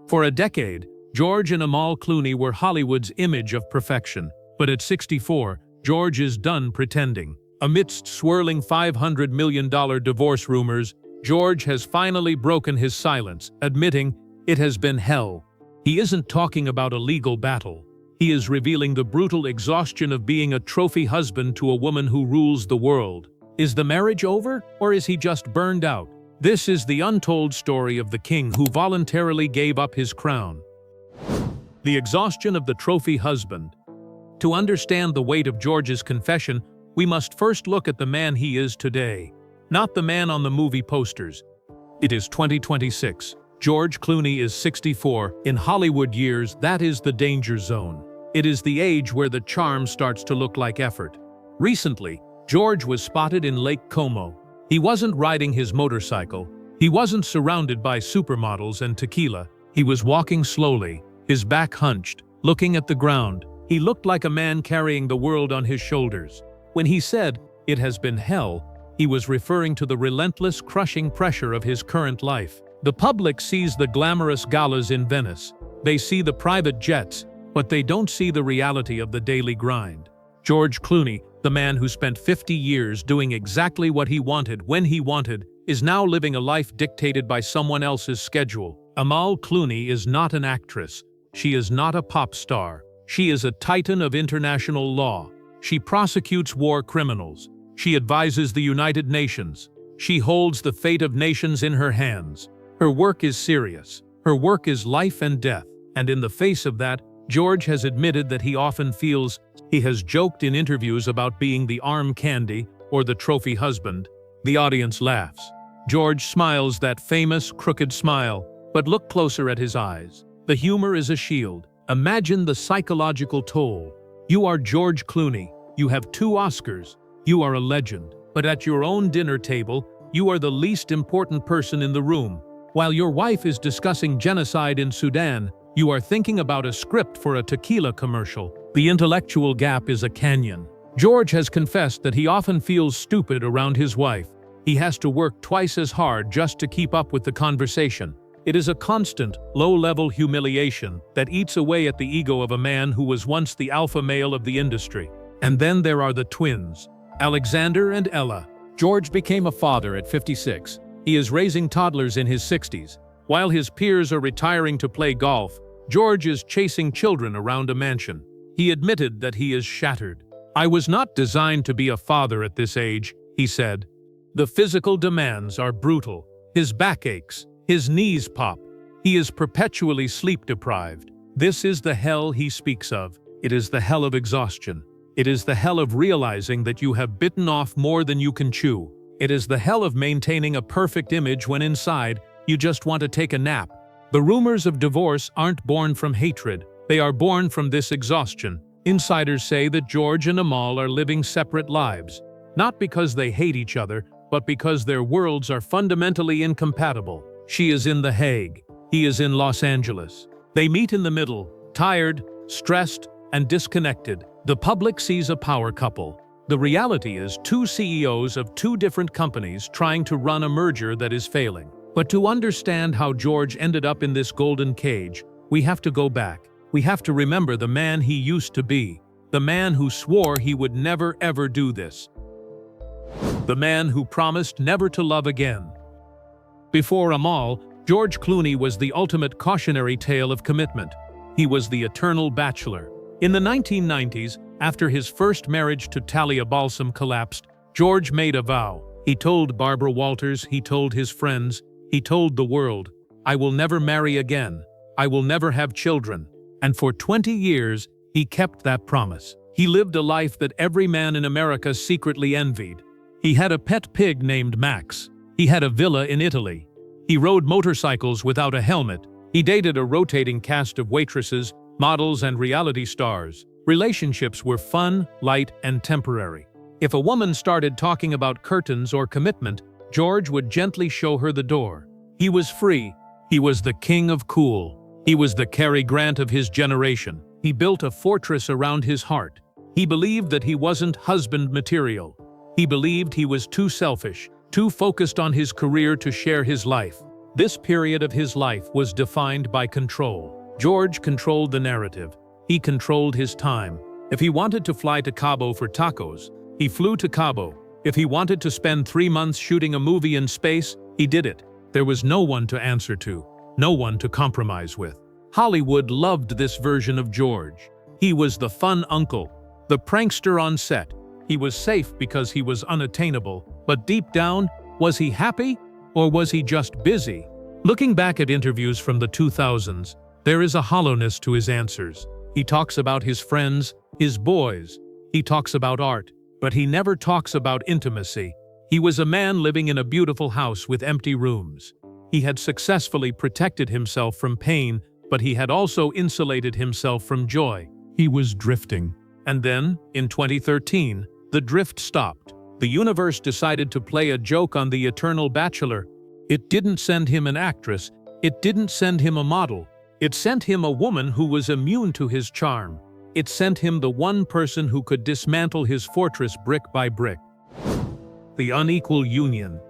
For a decade, George and Amal Clooney were Hollywood's image of perfection. But at 64, George is done pretending. Amidst swirling $500 million divorce rumors, George has finally broken his silence, admitting it has been hell. He isn't talking about a legal battle. He is revealing the brutal exhaustion of being a trophy husband to a woman who rules the world. Is the marriage over, or is he just burned out? This is the untold story of the king who voluntarily gave up his crown. The exhaustion of the trophy husband. To understand the weight of George's confession, we must first look at the man he is today. Not the man on the movie posters. It is 2026. George Clooney is 64. In Hollywood years, that is the danger zone. It is the age where the charm starts to look like effort. Recently, George was spotted in Lake Como. He wasn't riding his motorcycle. He wasn't surrounded by supermodels and tequila. He was walking slowly, his back hunched, looking at the ground. He looked like a man carrying the world on his shoulders. When he said, "It has been hell," he was referring to the relentless, crushing pressure of his current life. The public sees the glamorous galas in Venice. They see the private jets, but they don't see the reality of the daily grind. George Clooney, the man who spent 50 years doing exactly what he wanted when he wanted, is now living a life dictated by someone else's schedule. Amal Clooney is not an actress. She is not a pop star. She is a titan of international law. She prosecutes war criminals. She advises the United Nations. She holds the fate of nations in her hands. Her work is serious. Her work is life and death. And in the face of that, George has admitted that he often feels. He has joked in interviews about being the arm candy or the trophy husband. The audience laughs. George smiles that famous, crooked smile, but look closer at his eyes. The humor is a shield. Imagine the psychological toll. You are George Clooney. You have 2 Oscars. You are a legend. But at your own dinner table, you are the least important person in the room. While your wife is discussing genocide in Sudan, you are thinking about a script for a tequila commercial. The intellectual gap is a canyon. George has confessed that he often feels stupid around his wife. He has to work twice as hard just to keep up with the conversation. It is a constant, low-level humiliation that eats away at the ego of a man who was once the alpha male of the industry. And then there are the twins, Alexander and Ella. George became a father at 56. He is raising toddlers in his 60s. While his peers are retiring to play golf, George is chasing children around a mansion. He admitted that he is shattered. "I was not designed to be a father at this age," he said. The physical demands are brutal. His back aches. His knees pop. He is perpetually sleep-deprived. This is the hell he speaks of. It is the hell of exhaustion. It is the hell of realizing that you have bitten off more than you can chew. It is the hell of maintaining a perfect image when inside, you just want to take a nap. The rumors of divorce aren't born from hatred. They are born from this exhaustion. Insiders say that George and Amal are living separate lives. Not because they hate each other, but because their worlds are fundamentally incompatible. She is in The Hague. He is in Los Angeles. They meet in the middle, tired, stressed, and disconnected. The public sees a power couple. The reality is 2 CEOs of 2 different companies trying to run a merger that is failing. But to understand how George ended up in this golden cage, we have to go back. We have to remember the man he used to be. The man who swore he would never ever do this. The man who promised never to love again. Before Amal, George Clooney was the ultimate cautionary tale of commitment. He was the eternal bachelor. In the 1990s, after his first marriage to Talia Balsam collapsed, George made a vow. He told Barbara Walters, he told his friends, he told the world, "I will never marry again. I will never have children." And for 20 years, he kept that promise. He lived a life that every man in America secretly envied. He had a pet pig named Max. He had a villa in Italy. He rode motorcycles without a helmet. He dated a rotating cast of waitresses, models, and reality stars. Relationships were fun, light, and temporary. If a woman started talking about curtains or commitment, George would gently show her the door. He was free. He was the king of cool. He was the Cary Grant of his generation. He built a fortress around his heart. He believed that he wasn't husband material. He believed he was too selfish, too focused on his career to share his life. This period of his life was defined by control. George controlled the narrative. He controlled his time. If he wanted to fly to Cabo for tacos, he flew to Cabo. If he wanted to spend 3 months shooting a movie in space, he did it. There was no one to answer to, no one to compromise with. Hollywood loved this version of George. He was the fun uncle, the prankster on set. He was safe because he was unattainable, but deep down, was he happy or was he just busy? Looking back at interviews from the 2000s, there is a hollowness to his answers. He talks about his friends, his boys. He talks about art, but he never talks about intimacy. He was a man living in a beautiful house with empty rooms. He had successfully protected himself from pain, but he had also insulated himself from joy. He was drifting. And then, in 2013, the drift stopped. The universe decided to play a joke on the eternal Bachelor. It didn't send him an actress. It didn't send him a model. It sent him a woman who was immune to his charm. It sent him the one person who could dismantle his fortress brick by brick. The unequal union.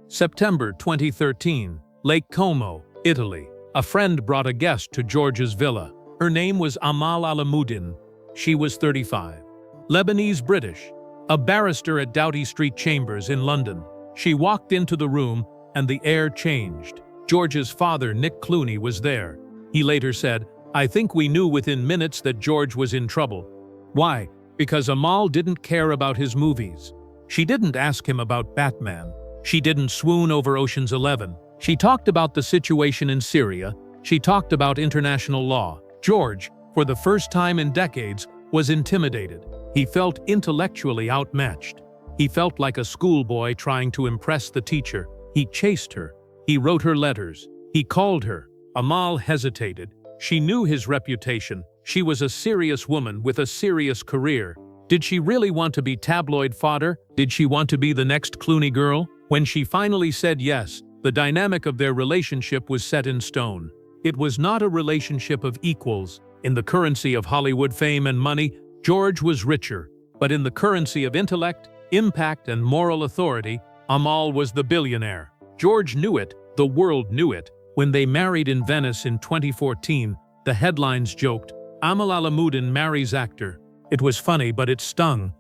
September 2013, Lake Como, Italy. A friend brought a guest to George's villa. Her name was Amal Clooney. She was 35. Lebanese-British. A barrister at Doughty Street Chambers in London. She walked into the room, and the air changed. George's father, Nick Clooney, was there. He later said, "I think we knew within minutes that George was in trouble." Why? Because Amal didn't care about his movies. She didn't ask him about Batman. She didn't swoon over Ocean's 11. She talked about the situation in Syria. She talked about international law. George, for the first time in decades, was intimidated. He felt intellectually outmatched. He felt like a schoolboy trying to impress the teacher. He chased her. He wrote her letters. He called her. Amal hesitated. She knew his reputation. She was a serious woman with a serious career. Did she really want to be tabloid fodder? Did she want to be the next Clooney girl? When she finally said yes, the dynamic of their relationship was set in stone. It was not a relationship of equals. In the currency of Hollywood fame and money, George was richer. But in the currency of intellect, impact, and moral authority, Amal was the billionaire. George knew it. The world knew it. When they married in Venice in 2014, the headlines joked, "Amal Clooney marries actor." It was funny, but it stung.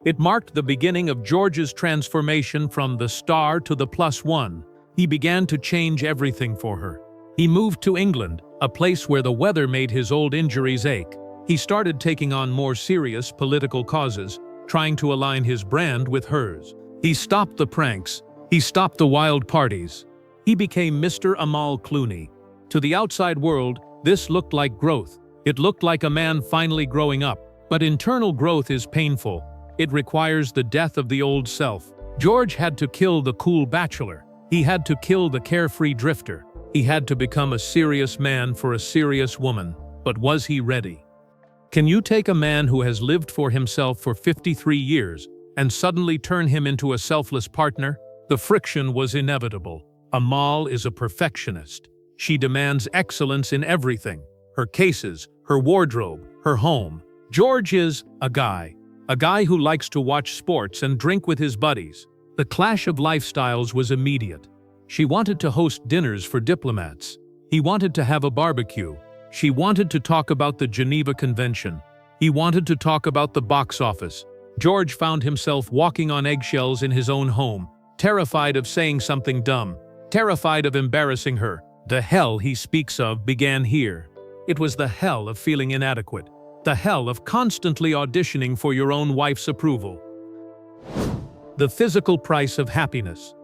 It marked the beginning of George's transformation from the star to the +1. He began to change everything for her. He moved to England, a place where the weather made his old injuries ache. He started taking on more serious political causes, trying to align his brand with hers. He stopped the pranks. He stopped the wild parties. He became Mr. Amal Clooney. To the outside world, this looked like growth. It looked like a man finally growing up. But internal growth is painful. It requires the death of the old self. George had to kill the cool bachelor. He had to kill the carefree drifter. He had to become a serious man for a serious woman. But was he ready? Can you take a man who has lived for himself for 53 years and suddenly turn him into a selfless partner? The friction was inevitable. Amal is a perfectionist. She demands excellence in everything. Her cases, her wardrobe, her home. George is a guy who likes to watch sports and drink with his buddies. The clash of lifestyles was immediate. She wanted to host dinners for diplomats. He wanted to have a barbecue. She wanted to talk about the Geneva Convention. He wanted to talk about the box office. George found himself walking on eggshells in his own home, terrified of saying something dumb, terrified of embarrassing her. The hell he speaks of began here. It was the hell of feeling inadequate. The hell of constantly auditioning for your own wife's approval. The physical price of happiness.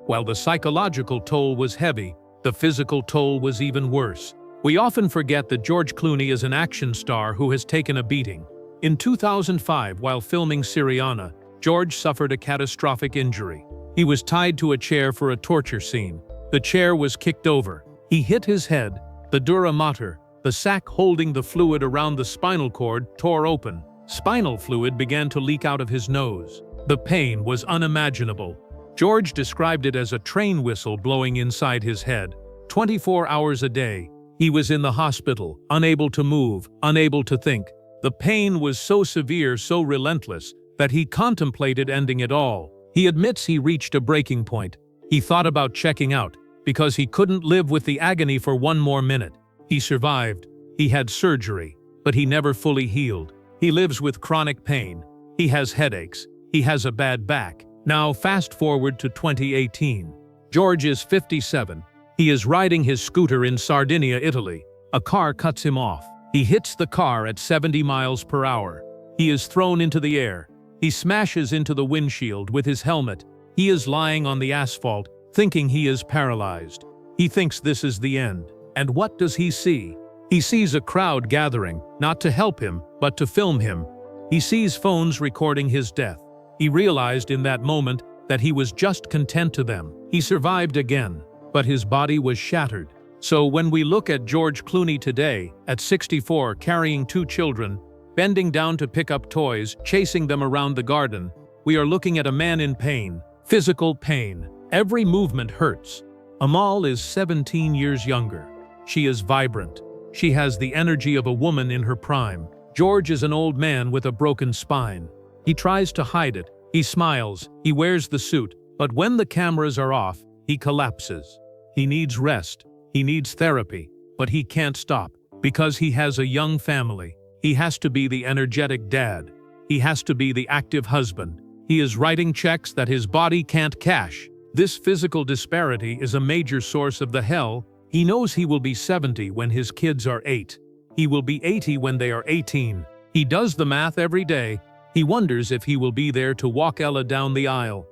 While the psychological toll was heavy, the physical toll was even worse. We often forget that George Clooney is an action star who has taken a beating. In 2005, while filming Syriana, George suffered a catastrophic injury. He was tied to a chair for a torture scene. The chair was kicked over. He hit his head. The dura mater, the sac holding the fluid around the spinal cord, tore open. Spinal fluid began to leak out of his nose. The pain was unimaginable. George described it as a train whistle blowing inside his head. 24 hours a day, he was in the hospital, unable to move, unable to think. The pain was so severe, so relentless, that he contemplated ending it all. He admits he reached a breaking point. He thought about checking out. because he couldn't live with the agony for one more minute. He survived. He had surgery, but he never fully healed. He lives with chronic pain. He has headaches. He has a bad back. Now fast forward to 2018. George is 57. He is riding his scooter in Sardinia, Italy. A car cuts him off. He hits the car at 70 miles per hour. He is thrown into the air. He smashes into the windshield with his helmet. He is lying on the asphalt, thinking he is paralyzed. He thinks this is the end. And what does he see? He sees a crowd gathering, not to help him, but to film him. He sees phones recording his death. He realized in that moment that he was just content to them. He survived again, but his body was shattered. So when we look at George Clooney today, at 64, carrying 2 children, bending down to pick up toys, chasing them around the garden, we are looking at a man in pain, physical pain. Every movement hurts. Amal is 17 years younger. She is vibrant. She has the energy of a woman in her prime. George is an old man with a broken spine. He tries to hide it. He smiles. He wears the suit. But when the cameras are off, he collapses. He needs rest. He needs therapy. But he can't stop because he has a young family. He has to be the energetic dad. He has to be the active husband. He is writing checks that his body can't cash. This physical disparity is a major source of the hell. He knows he will be 70 when his kids are 8. He will be 80 when they are 18. He does the math every day. He wonders if he will be there to walk Ella down the aisle.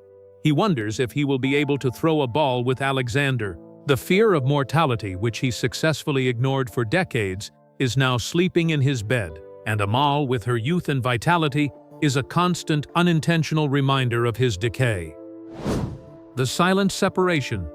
He wonders if he will be able to throw a ball with Alexander. The fear of mortality, which he successfully ignored for decades, is now sleeping in his bed. And Amal, with her youth and vitality, is a constant, unintentional reminder of his decay. The silent separation.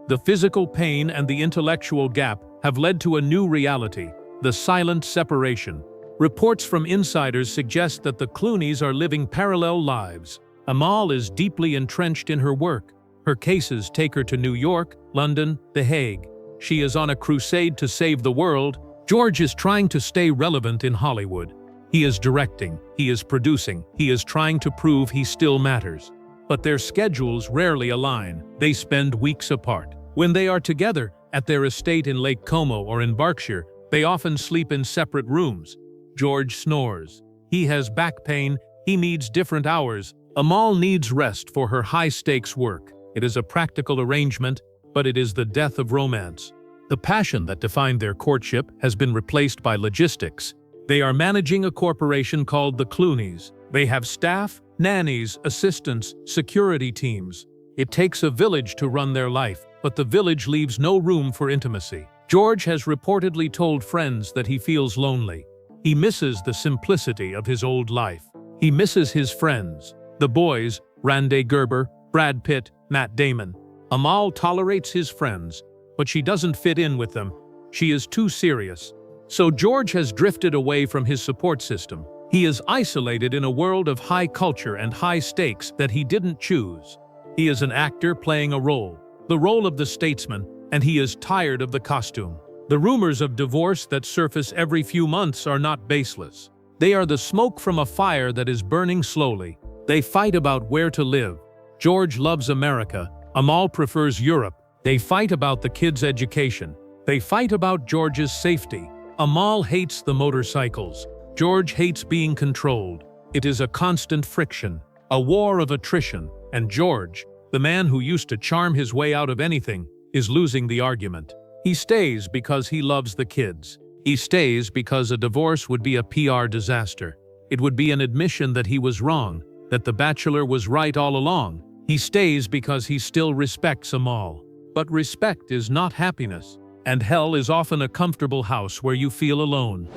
The physical pain and the intellectual gap have led to a new reality, the silent separation. Reports from insiders suggest that the Clooneys are living parallel lives. Amal is deeply entrenched in her work. Her cases take her to New York, London, The Hague. She is on a crusade to save the world. George is trying to stay relevant in Hollywood. He is directing, he is producing, he is trying to prove he still matters. But their schedules rarely align. They spend weeks apart. When they are together, at their estate in Lake Como or in Berkshire, they often sleep in separate rooms. George snores. He has back pain. He needs different hours. Amal needs rest for her high-stakes work. It is a practical arrangement, but it is the death of romance. The passion that defined their courtship has been replaced by logistics. They are managing a corporation called the Clooneys. They have staff, nannies, assistants, security teams. It takes a village to run their life, but the village leaves no room for intimacy. George has reportedly told friends that he feels lonely. He misses the simplicity of his old life. He misses his friends, the boys, Rande Gerber, Brad Pitt, Matt Damon. Amal tolerates his friends, but she doesn't fit in with them. She is too serious. So George has drifted away from his support system. He is isolated in a world of high culture and high stakes that he didn't choose. He is an actor playing a role, the role of the statesman, and he is tired of the costume. The rumors of divorce that surface every few months are not baseless. They are the smoke from a fire that is burning slowly. They fight about where to live. George loves America. Amal prefers Europe. They fight about the kids' education. They fight about George's safety. Amal hates the motorcycles. George hates being controlled. It is a constant friction, a war of attrition. And George, the man who used to charm his way out of anything, is losing the argument. He stays because he loves the kids. He stays because a divorce would be a PR disaster. It would be an admission that he was wrong, that the Bachelor was right all along. He stays because he still respects Amal. But respect is not happiness, and hell is often a comfortable house where you feel alone.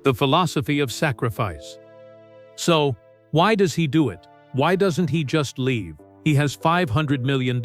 The philosophy of sacrifice. So, why does he do it? Why doesn't he just leave? He has $500 million.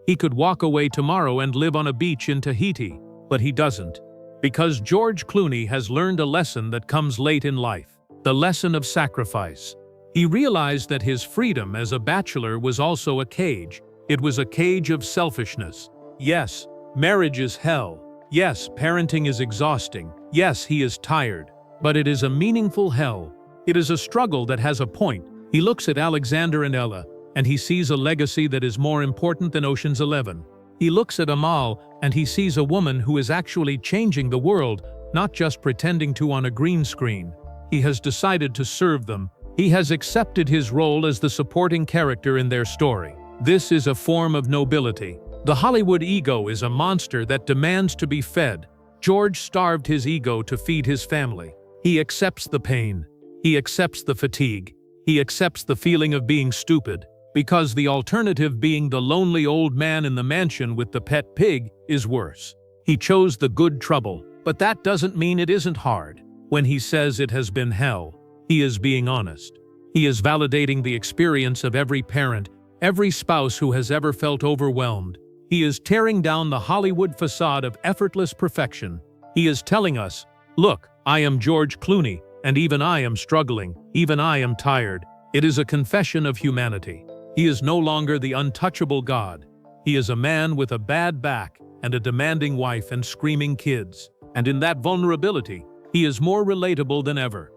He could walk away tomorrow and live on a beach in Tahiti, but he doesn't. Because George Clooney has learned a lesson that comes late in life, the lesson of sacrifice. He realized that his freedom as a bachelor was also a cage. It was a cage of selfishness. Yes, marriage is hell. Yes, parenting is exhausting. Yes, he is tired. But it is a meaningful hell. It is a struggle that has a point. He looks at Alexander and Ella, and he sees a legacy that is more important than Ocean's 11. He looks at Amal and he sees a woman who is actually changing the world, not just pretending to on a green screen. He has decided to serve them. He has accepted his role as the supporting character in their story. This is a form of nobility. The Hollywood ego is a monster that demands to be fed. George starved his ego to feed his family. He accepts the pain. He accepts the fatigue. He accepts the feeling of being stupid. Because the alternative, being the lonely old man in the mansion with the pet pig, is worse. He chose the good trouble, but that doesn't mean it isn't hard. When he says it has been hell, he is being honest. He is validating the experience of every parent, every spouse who has ever felt overwhelmed. He is tearing down the Hollywood facade of effortless perfection. He is telling us, look, I am George Clooney, and even I am struggling, even I am tired. It is a confession of humanity. He is no longer the untouchable God. He is a man with a bad back and a demanding wife and screaming kids. And in that vulnerability, he is more relatable than ever.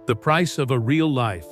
The price of a real life.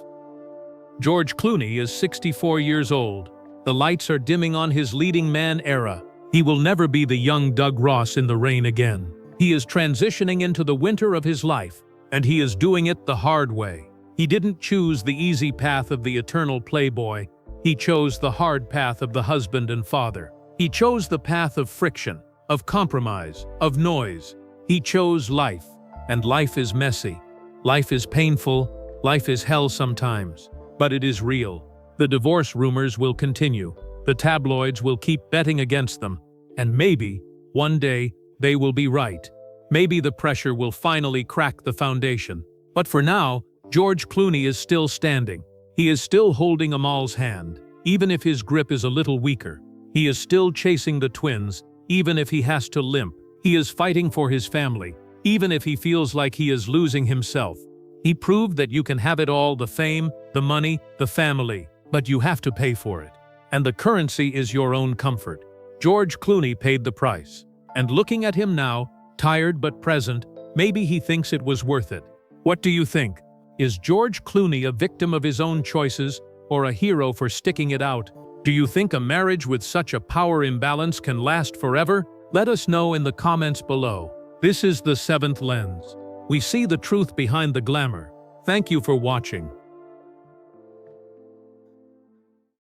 George Clooney is 64 years old. The lights are dimming on his leading man era. He will never be the young Doug Ross in the rain again. He is transitioning into the winter of his life, and he is doing it the hard way. He didn't choose the easy path of the eternal playboy. He chose the hard path of the husband and father. He chose the path of friction, of compromise, of noise. He chose life, and life is messy. Life is painful. Life is hell sometimes, but it is real. The divorce rumors will continue. The tabloids will keep betting against them. And maybe, one day, they will be right. Maybe the pressure will finally crack the foundation. But for now, George Clooney is still standing. He is still holding Amal's hand, even if his grip is a little weaker. He is still chasing the twins, even if he has to limp. He is fighting for his family, even if he feels like he is losing himself. He proved that you can have it all, the fame, the money, the family, but you have to pay for it. And the currency is your own comfort. George Clooney paid the price. And looking at him now, tired but present, maybe he thinks it was worth it. What do you think? Is George Clooney a victim of his own choices, or a hero for sticking it out? Do you think a marriage with such a power imbalance can last forever? Let us know in the comments below. This is The Seventh Lens. We see the truth behind the glamour. Thank you for watching.